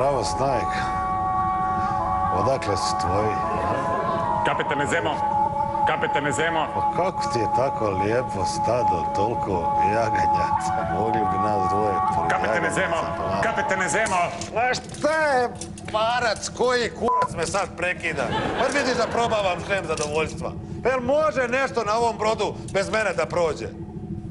Zdravo, Snajk. Odakle su tvoji? Kapetane Zemo. Pa kako ti je tako lijepo stado, toliko jaganjaca? Mogli bi nas dvoje Kapetane Zemo. Ma šta je parac, koji kurac me sad prekida? Pa vidi da probavam žem zadovoljstva. Jel može nešto na ovom brodu bez mene da prođe?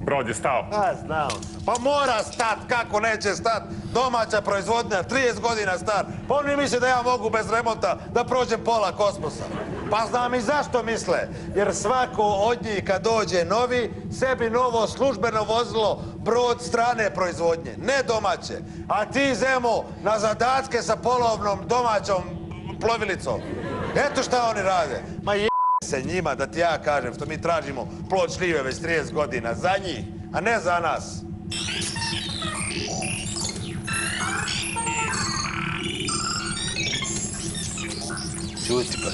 Brod je stao. A, znao sam. Pa mora stat, kako neće stat? Domaća proizvodnja, 30 godina star. Pa oni misle da ja mogu bez remonta da prođem pola kosmosa. Pa znam i zašto misle. Jer svako od njih kad dođe novi, sebi novo službeno vozilo, brod strane proizvodnje, ne domaće. A ti, Zemo, na zadatke sa polovnom domaćom plovilicom. Eto šta oni rade. Ma se njima, da ti ja kažem, što mi tražimo plod šljive već 30 godina. Za njih, a ne za nas. Čuti pa.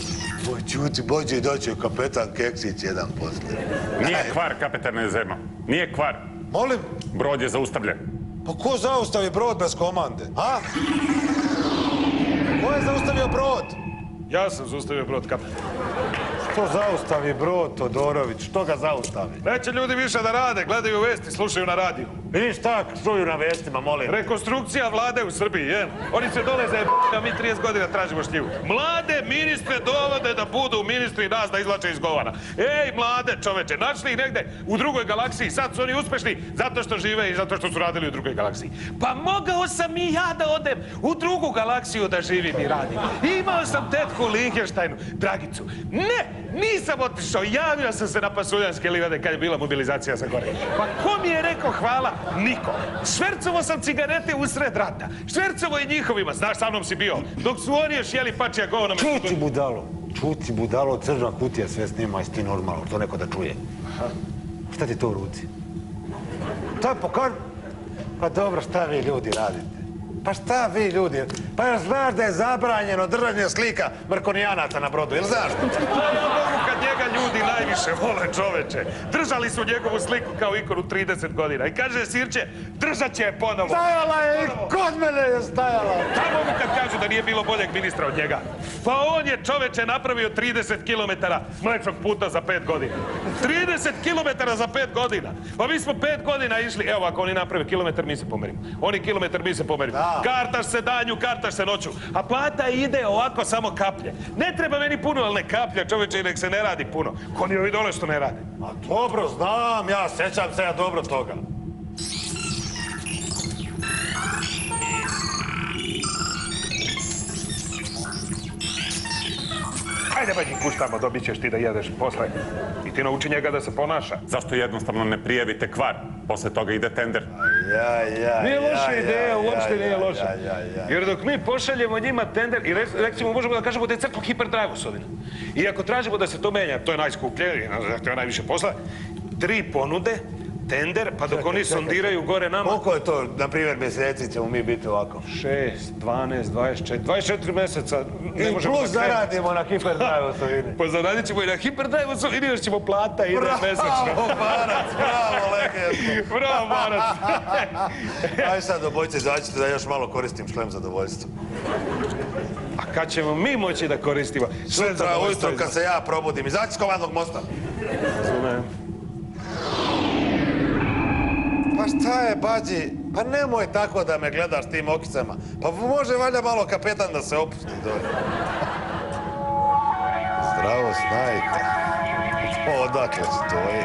Čuti, bođe i doći u kapetan Keksić jedan poslije. Nije kvar, kapetane Zemo. Nije kvar. Molim? Brod je zaustavljen. Pa ko zaustavi brod bez komande, a? Ko je zaustavio brod? Ja sam zaustavio brod, kapetan. Što zaustavi brod, Todorović? Što ga zaustavi? Neće ljudi više da rade, gledaju vesti, slušaju na radiju. I šta čuju na vestima, molim? Rekonstrukcija vlade u Srbiji, je? Oni se dole za a mi 30 godina tražimo šljivu. Mlade ministre dovode da budu ministri i nas da izvlače iz govana. Ej, mlade čoveče, našli ih negde u drugoj galaksiji, sad su oni uspešni zato što žive i zato što su radili u drugoj galaksiji. Pa mogao sam i ja da odem u drugu galaksiju da živim i radim. Imao sam tetku u Linhenštajnu, Dragicu. Ne! Nisam otišao, javio sam se na Pasuljanske livade kad je bila mobilizacija za gore. Pa ko mi je rekao hvala? Niko. Švercovo sam cigarete usred rata. Švercovo i njihovima. Znaš, sa mnom si bio. Dok su oni još jeli pačija govna... Čuti budalo, crna kutija sve snima, jesi ti normalno, to neko da čuje. Šta ti to u ruci? To je pokaž... Pa dobro, šta vi ljudi radite? Pa šta vi ljudi? Pa jel znaš da je zabranjeno držanje slika Mrkonijanaca na brodu, jel znaš? Pa ja mogu kad njega ljudi najviše vole, čoveče. Držali su njegovu sliku kao ikonu 30 godina. I kaže Sirće, držat će je ponovo. Stajala je i kod mene je stajala. Tamo mu kad kažu da nije bilo boljeg ministra od njega. Pa on je, čoveče, napravio 30 km mlečnog puta za 5 godina. 30 km za 5 godina. Pa mi smo 5 godina išli, evo ako oni naprave kilometar, mi se pomerimo. Oni kilometar, mi se pomerimo. Kartaš se danju, kartaš se noću. A plata ide ovako samo kaplje. Ne treba meni puno, ali ne kaplje, čoveče, i nek se ne radi puno. Ko ni ovi dole što ne rade. A dobro, znam, ja sećam se ja dobro toga. Ajde, bađi, puštamo, dobit ćeš ti da jedeš posle. I ti nauči njega da se ponaša. Zašto jednostavno ne prijavite kvar? Posle toga ide tender. Nije loša ideja, uopšte nije loša. Jer dok mi pošaljemo njima tender i recimo možemo da kažemo da je crkva hiperdrive usodina. I ako tražimo da se to menja, to je najskuplje i zahteva najviše posla, 3 ponude, tender, pa dok oni sondiraju gore nama... Koliko je to, na primjer, mjeseci ćemo mi biti ovako? 6, 12, 24, 24 meseca. I plus zaradimo na hiperdrive usodini. Pa zaradit ćemo i na hiperdrive usodini, još ćemo plata ide mesečno. Bravo, Barac, bravo, legendu. Bravo, Barac. Aj sad, obojce, izađite da još malo koristim šlem zadovoljstva. A kad ćemo mi moći da koristimo? Sutra ujutro kad se ja probudim, izaći s Komandnog mosta. Razumem. Pa šta je, bađi? Pa nemoj tako da me gledaš tim okicama. Pa može valjda malo kapetan da se opusti dole. Zdravo, Snajk. Odakle su tvoji?